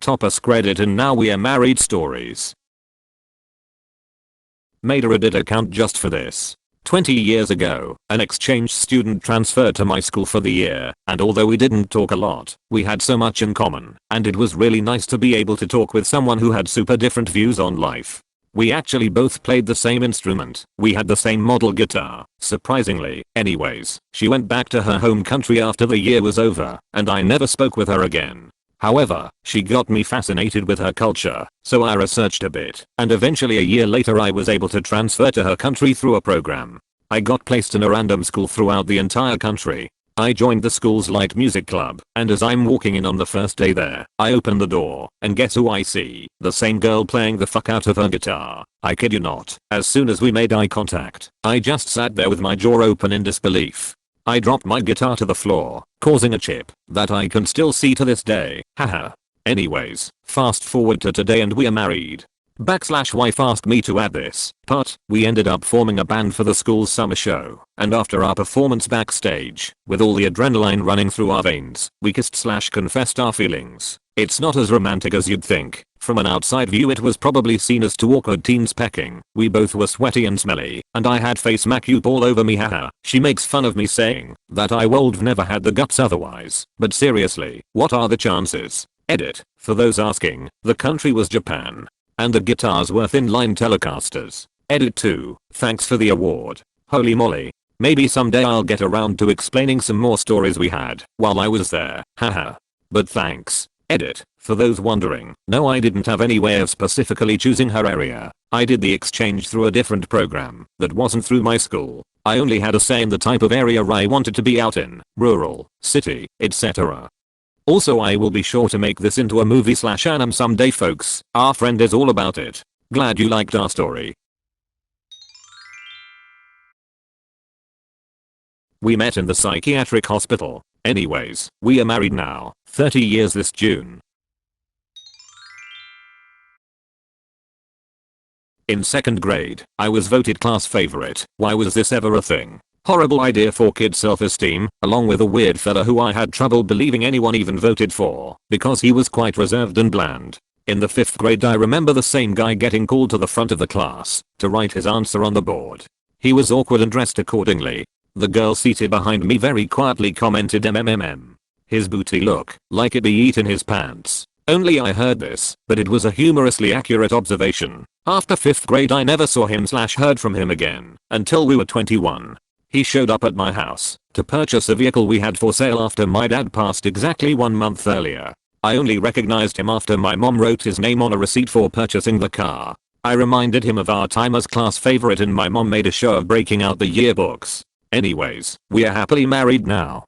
Top AskReddit and now we are married stories. Made a Reddit account just for this. 20 years ago, an exchange student transferred to my school for the year, and although we didn't talk a lot, we had so much in common, and it was really nice to be able to talk with someone who had super different views on life. We actually both played the same instrument, we had the same model guitar, surprisingly. Anyways, she went back to her home country after the year was over, and I never spoke with her again. However, she got me fascinated with her culture, so I researched a bit, and eventually a year later I was able to transfer to her country through a program. I got placed in a random school throughout the entire country. I joined the school's light music club, and as I'm walking in on the first day there, I open the door, and guess who I see? The same girl playing the fuck out of her guitar. I kid you not, as soon as we made eye contact, I just sat there with my jaw open in disbelief. I dropped my guitar to the floor, causing a chip that I can still see to this day. Haha. Anyways, fast forward to today and we are married. Wife asked me to add this, but we ended up forming a band for the school's summer show, and after our performance backstage, with all the adrenaline running through our veins, we kissed/confessed our feelings. It's not as romantic as you'd think. From an outside view it was probably seen as two awkward teens pecking. We both were sweaty and smelly, and I had face makeup all over me. Haha. She makes fun of me saying that I would've never had the guts otherwise, but seriously, what are the chances? Edit. For those asking, the country was Japan. And the guitars were thin-line Telecasters. Edit 2. Thanks for the award. Holy moly. Maybe someday I'll get around to explaining some more stories we had while I was there. Haha. But thanks. Edit. For those wondering, no, I didn't have any way of specifically choosing her area. I did the exchange through a different program that wasn't through my school. I only had a say in the type of area I wanted to be out in, rural, city, etc. Also, I will be sure to make this into a movie/anime someday, folks. Our friend is all about it. Glad you liked our story. We met in the psychiatric hospital. Anyways, we are married now, 30 years this June. In 2nd grade, I was voted class favorite. Why was this ever a thing? Horrible idea for kid self-esteem, along with a weird fella who I had trouble believing anyone even voted for, because he was quite reserved and bland. In the 5th grade I remember the same guy getting called to the front of the class to write his answer on the board. He was awkward and dressed accordingly. The girl seated behind me very quietly commented mmm. His booty look like it'd be eaten his pants. Only I heard this, but it was a humorously accurate observation. After 5th grade I never saw him/heard from him again until we were 21. He showed up at my house to purchase a vehicle we had for sale after my dad passed exactly 1 month earlier. I only recognized him after my mom wrote his name on a receipt for purchasing the car. I reminded him of our time as class favorite and my mom made a show of breaking out the yearbooks. Anyways, we are happily married now.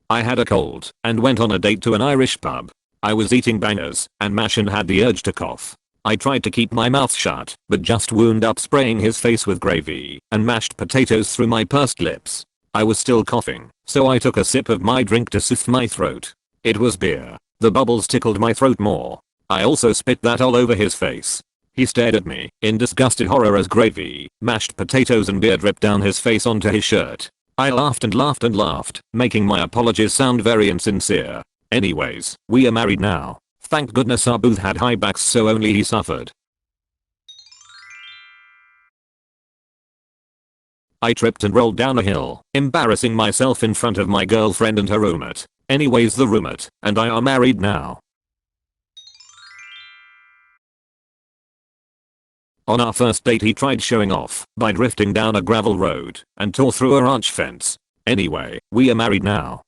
I had a cold and went on a date to an Irish pub. I was eating bangers and mash and had the urge to cough. I tried to keep my mouth shut, but just wound up spraying his face with gravy and mashed potatoes through my pursed lips. I was still coughing, so I took a sip of my drink to soothe my throat. It was beer. The bubbles tickled my throat more. I also spit that all over his face. He stared at me in disgusted horror as gravy, mashed potatoes and beer dripped down his face onto his shirt. I laughed and laughed and laughed, making my apologies sound very insincere. Anyways, we are married now. Thank goodness our booth had high backs so only he suffered. I tripped and rolled down a hill, embarrassing myself in front of my girlfriend and her roommate. Anyways, the roommate and I are married now. On our first date he tried showing off by drifting down a gravel road and tore through a ranch fence. Anyway, we are married now.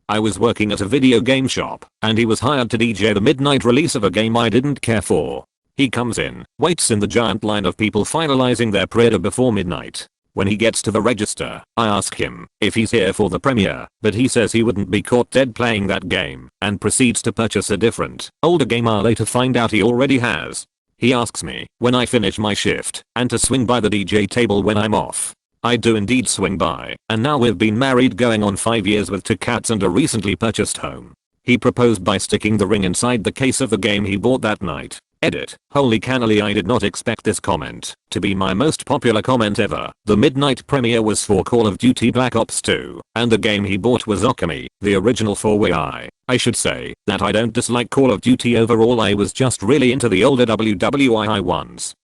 I was working at a video game shop, and he was hired to DJ the midnight release of a game I didn't care for. He comes in, waits in the giant line of people finalizing their pre-order before midnight. When he gets to the register, I ask him if he's here for the premiere, but he says he wouldn't be caught dead playing that game, and proceeds to purchase a different, older game I later find out he already has. He asks me when I finish my shift, and to swing by the DJ table when I'm off. I do indeed swing by, and now we've been married going on 5 years with 2 cats and a recently purchased home. He proposed by sticking the ring inside the case of the game he bought that night. Edit. Holy cannoli, I did not expect this comment to be my most popular comment ever. The midnight premiere was for Call of Duty Black Ops 2, and the game he bought was Okami, the original 4-way. I should say that I don't dislike Call of Duty overall, I was just really into the older WWII ones.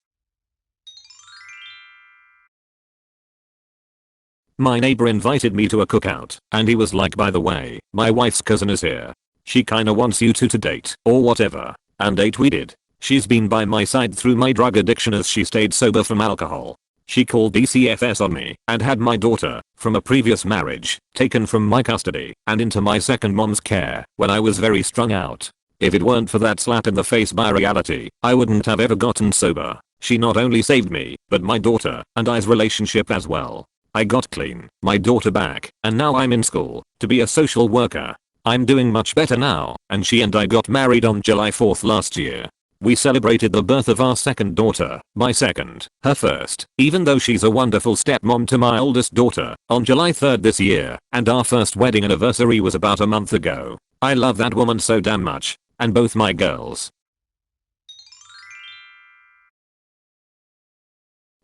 My neighbor invited me to a cookout, and he was like, by the way, my wife's cousin is here. She kinda wants you to date, or whatever. And date we did. She's been by my side through my drug addiction as she stayed sober from alcohol. She called DCFS on me and had my daughter, from a previous marriage, taken from my custody and into my second mom's care when I was very strung out. If it weren't for that slap in the face by reality, I wouldn't have ever gotten sober. She not only saved me, but my daughter and I's relationship as well. I got clean, my daughter back, and now I'm in school to be a social worker. I'm doing much better now, and she and I got married on July 4th last year. We celebrated the birth of our second daughter, my second, her first, even though she's a wonderful stepmom to my oldest daughter, on July 3rd this year, and our first wedding anniversary was about a month ago. I love that woman so damn much, and both my girls.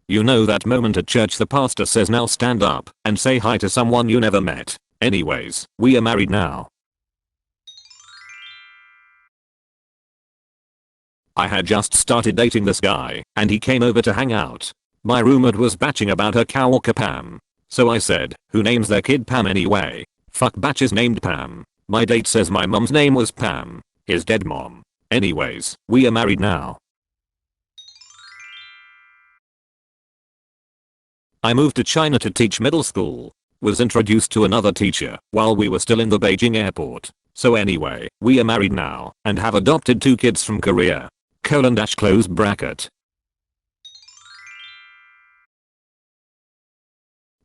You know that moment at church the pastor says, now stand up and say hi to someone you never met. Anyways, we are married now. I had just started dating this guy, and he came over to hang out. My roommate was batching about her coworker Pam. So I said, who names their kid Pam anyway? Fuck batches named Pam. My date says my mom's name was Pam. His dead mom. Anyways, we are married now. I moved to China to teach middle school. Was introduced to another teacher while we were still in the Beijing airport. So anyway, we are married now and have adopted 2 kids from Korea. Close bracket.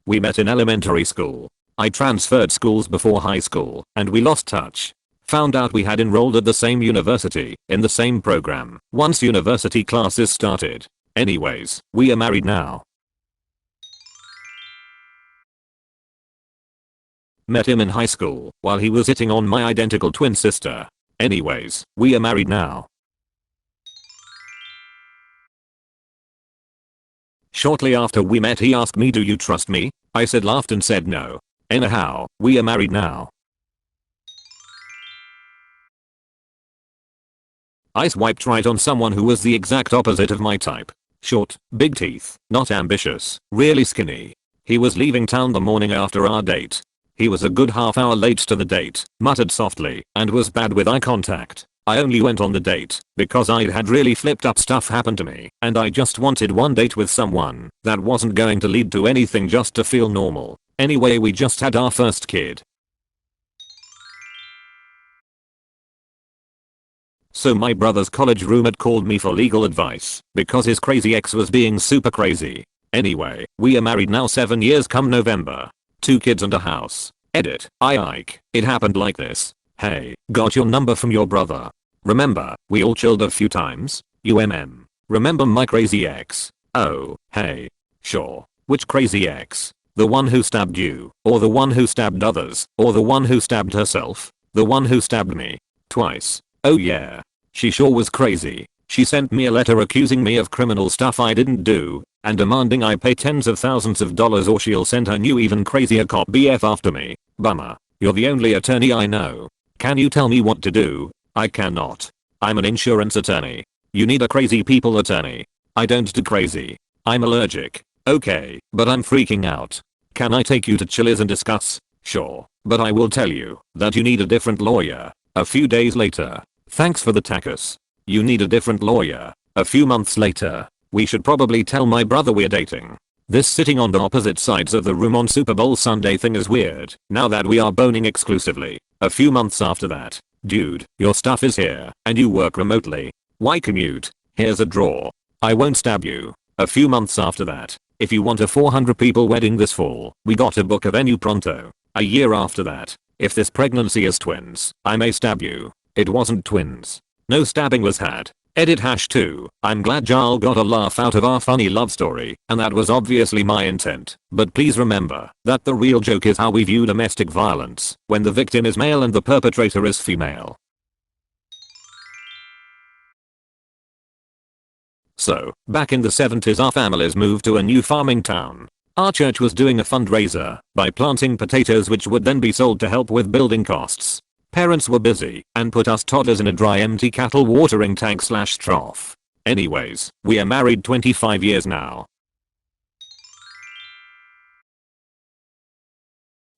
We met in elementary school. I transferred schools before high school and we lost touch. Found out we had enrolled at the same university, in the same program, once university classes started. Anyways, we are married now. Met him in high school while he was hitting on my identical twin sister. Anyways, we are married now. Shortly after we met he asked me, do you trust me? I said, laughed and said no. Anyhow, we are married now. I swiped right on someone who was the exact opposite of my type. Short, big teeth, not ambitious, really skinny. He was leaving town the morning after our date. He was a good half hour late to the date, muttered softly, and was bad with eye contact. I only went on the date because I'd had really flipped up stuff happen to me and I just wanted one date with someone that wasn't going to lead to anything, just to feel normal. Anyway, we just had our first kid. So my brother's college roommate called me for legal advice because his crazy ex was being super crazy. Anyway, we are married now 7 years come November. 2 kids and a house. Edit. Ike. It happened like this. Hey, got your number from your brother. Remember, we all chilled a few times? Remember my crazy ex? Oh, hey. Sure. Which crazy ex? The one who stabbed you, or the one who stabbed others, or the one who stabbed herself? The one who stabbed me. Twice. Oh yeah. She sure was crazy. She sent me a letter accusing me of criminal stuff I didn't do, and demanding I pay tens of thousands of dollars or she'll send her new even crazier cop BF after me. Bummer. You're the only attorney I know. Can you tell me what to do? I cannot. I'm an insurance attorney. You need a crazy people attorney. I don't do crazy. I'm allergic. Okay, but I'm freaking out. Can I take you to Chili's and discuss? Sure, but I will tell you that you need a different lawyer. A few days later. Thanks for the tacos. You need a different lawyer. A few months later. We should probably tell my brother we're dating. This sitting on the opposite sides of the room on Super Bowl Sunday thing is weird, now that we are boning exclusively. A few months after that. Dude, your stuff is here, and you work remotely. Why commute? Here's a draw. I won't stab you. A few months after that. If you want a 400 people wedding this fall, we gotta book a venue pronto. A year after that. If this pregnancy is twins, I may stab you. It wasn't twins. No stabbing was had. Edit #2. I'm glad y'all got a laugh out of our funny love story, and that was obviously my intent. But please remember that the real joke is how we view domestic violence when the victim is male and the perpetrator is female. So, back in the 70s our families moved to a new farming town. Our church was doing a fundraiser by planting potatoes which would then be sold to help with building costs. Parents were busy and put us toddlers in a dry empty cattle watering tank / trough. Anyways, we are married 25 years now.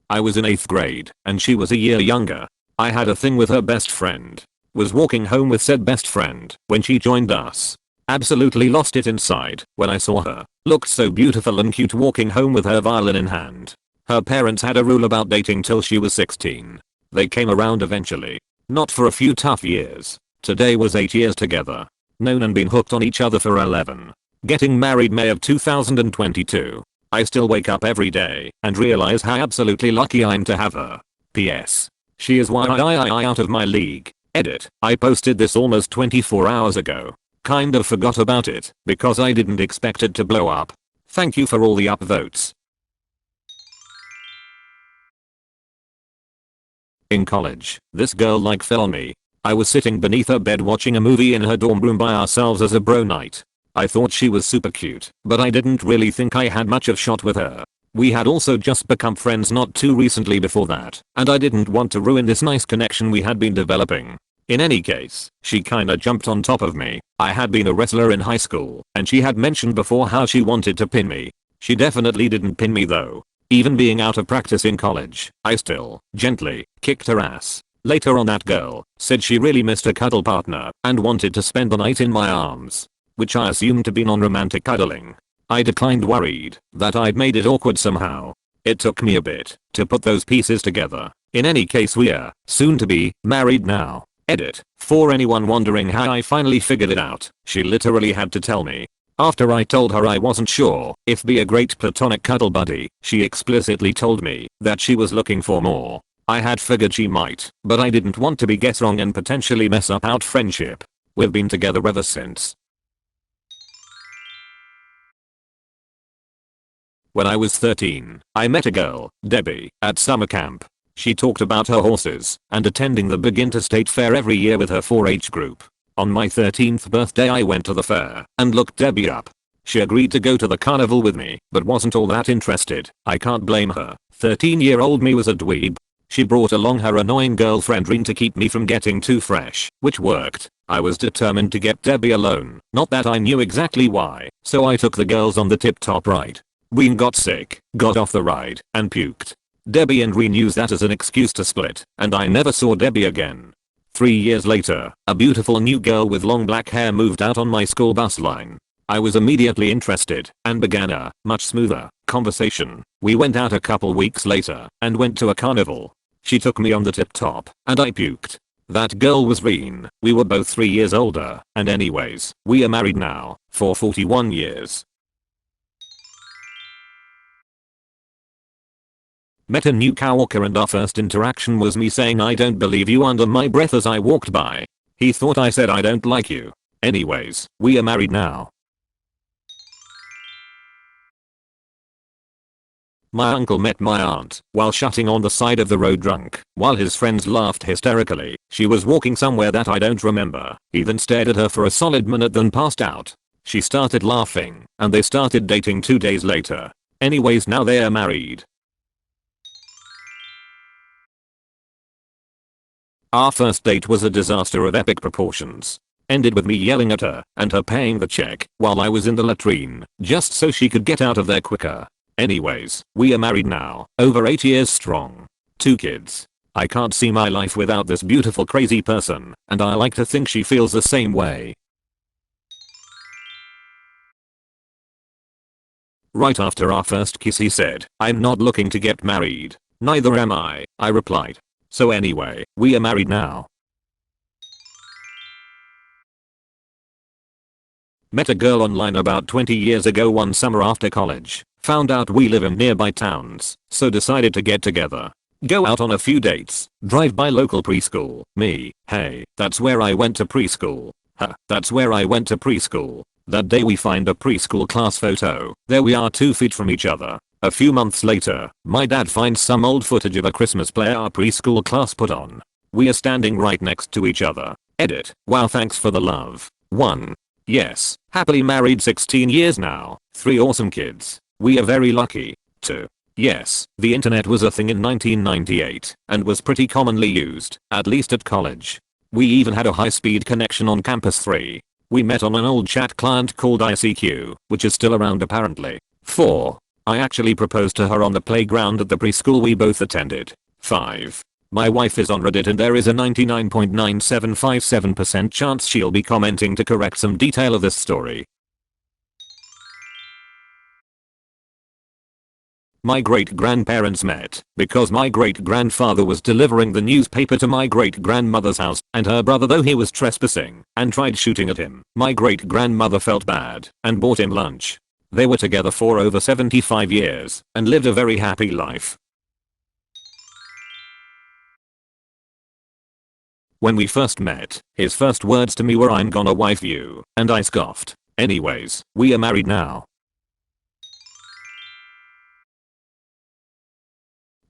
I was in 8th grade and she was a year younger. I had a thing with her best friend. Was walking home with said best friend when she joined us. Absolutely lost it inside when I saw her. Looked so beautiful and cute walking home with her violin in hand. Her parents had a rule about dating till she was 16. They came around eventually. Not for a few tough years. Today was 8 years together. Known and been hooked on each other for 11. Getting married May of 2022. I still wake up every day and realize how absolutely lucky I'm to have her. PS. She is why I out of my league. Edit. I posted this almost 24 hours ago. Kind of forgot about it because I didn't expect it to blow up. Thank you for all the upvotes. In college, this girl fell on me. I was sitting beneath her bed watching a movie in her dorm room by ourselves as a bro night. I thought she was super cute, but I didn't really think I had much of shot with her. We had also just become friends not too recently before that, and I didn't want to ruin this nice connection we had been developing. In any case, she kinda jumped on top of me. I had been a wrestler in high school, and she had mentioned before how she wanted to pin me. She definitely didn't pin me though. Even being out of practice in college, I still, gently, kicked her ass. Later on that girl said she really missed a cuddle partner and wanted to spend the night in my arms. Which I assumed to be non-romantic cuddling. I declined worried that I'd made it awkward somehow. It took me a bit to put those pieces together. In any case we're soon to be married now. Edit. For anyone wondering how I finally figured it out, she literally had to tell me. After I told her I wasn't sure if be a great platonic cuddle buddy, she explicitly told me that she was looking for more. I had figured she might, but I didn't want to be get wrong and potentially mess up our friendship. We've been together ever since. When I was 13, I met a girl, Debbie, at summer camp. She talked about her horses and attending the big interstate fair every year with her 4-H group. On my 13th birthday I went to the fair and looked Debbie up. She agreed to go to the carnival with me, but wasn't all that interested. I can't blame her. 13-year-old me was a dweeb. She brought along her annoying girlfriend Reen to keep me from getting too fresh, which worked. I was determined to get Debbie alone, not that I knew exactly why, so I took the girls on the tip-top ride. Reen got sick, got off the ride, and puked. Debbie and Reen used that as an excuse to split, and I never saw Debbie again. 3 years later, a beautiful new girl with long black hair moved out on my school bus line. I was immediately interested and began a much smoother conversation. We went out a couple weeks later and went to a carnival. She took me on the tip-top, and I puked. That girl was Reen. We were both 3 years older, and anyways, we are married now, for 41 years. Met a new coworker and our first interaction was me saying I don't believe you under my breath as I walked by. He thought I said I don't like you. Anyways, we are married now. My uncle met my aunt while shutting on the side of the road drunk. While his friends laughed hysterically, she was walking somewhere that I don't remember. He then stared at her for a solid minute then passed out. She started laughing and they started dating 2 days later. Anyways, now they are married. Our first date was a disaster of epic proportions. Ended with me yelling at her and her paying the check while I was in the latrine just so she could get out of there quicker. Anyways, we are married now, over 8 years strong. 2 kids. I can't see my life without this beautiful crazy person, and I like to think she feels the same way. Right after our first kiss he said, "I'm not looking to get married." "Neither am I replied. So anyway, we are married now. Met a girl online about 20 years ago one summer after college. Found out we live in nearby towns, so decided to get together. Go out on a few dates, drive by local preschool. Me, hey, that's where I went to preschool. That's where I went to preschool. That day we find a preschool class photo. There we are 2 feet from each other. A few months later, my dad finds some old footage of a Christmas play our preschool class put on. We are standing right next to each other. Edit. Wow, thanks for the love. 1. Yes, happily married 16 years now, 3 awesome kids. We are very lucky, too. Yes, the internet was a thing in 1998 and was pretty commonly used, at least at college. We even had a high-speed connection on campus 3. We met on an old chat client called ICQ, which is still around apparently. 4. I actually proposed to her on the playground at the preschool we both attended. 5. My wife is on Reddit and there is a 99.9757% chance she'll be commenting to correct some detail of this story. My great-grandparents met because my great-grandfather was delivering the newspaper to my great-grandmother's house and her brother, though he was trespassing and tried shooting at him, my great-grandmother felt bad and bought him lunch. They were together for over 75 years and lived a very happy life. When we first met, his first words to me were, "I'm gonna wife you," and I scoffed. Anyways, we are married now.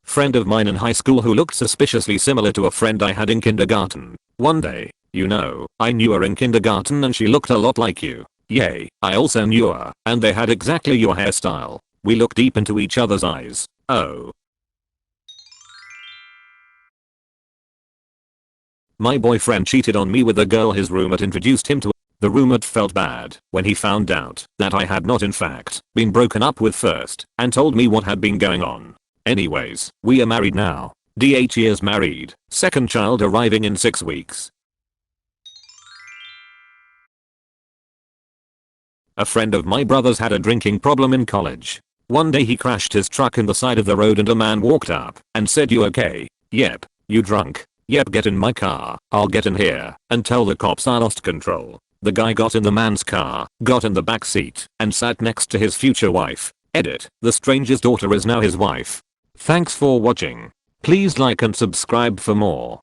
Friend of mine in high school who looked suspiciously similar to a friend I had in kindergarten. One day, I knew her in kindergarten and she looked a lot like you. Yay, I also knew her, and they had exactly your hairstyle. We looked deep into each other's eyes. Oh. My boyfriend cheated on me with a girl his roommate introduced him to. The roommate felt bad when he found out that I had not in fact been broken up with first and told me what had been going on. Anyways, we are married now. 8 years married, second child arriving in 6 weeks. A friend of my brother's had a drinking problem in college. One day he crashed his truck in the side of the road and a man walked up and said, "You okay?" "Yep." "You drunk?" "Yep." "Get in my car." "I'll get in here and tell the cops I lost control." The guy got in the man's car, got in the back seat, and sat next to his future wife. Edit. The stranger's daughter is now his wife. Thanks for watching. Please like and subscribe for more.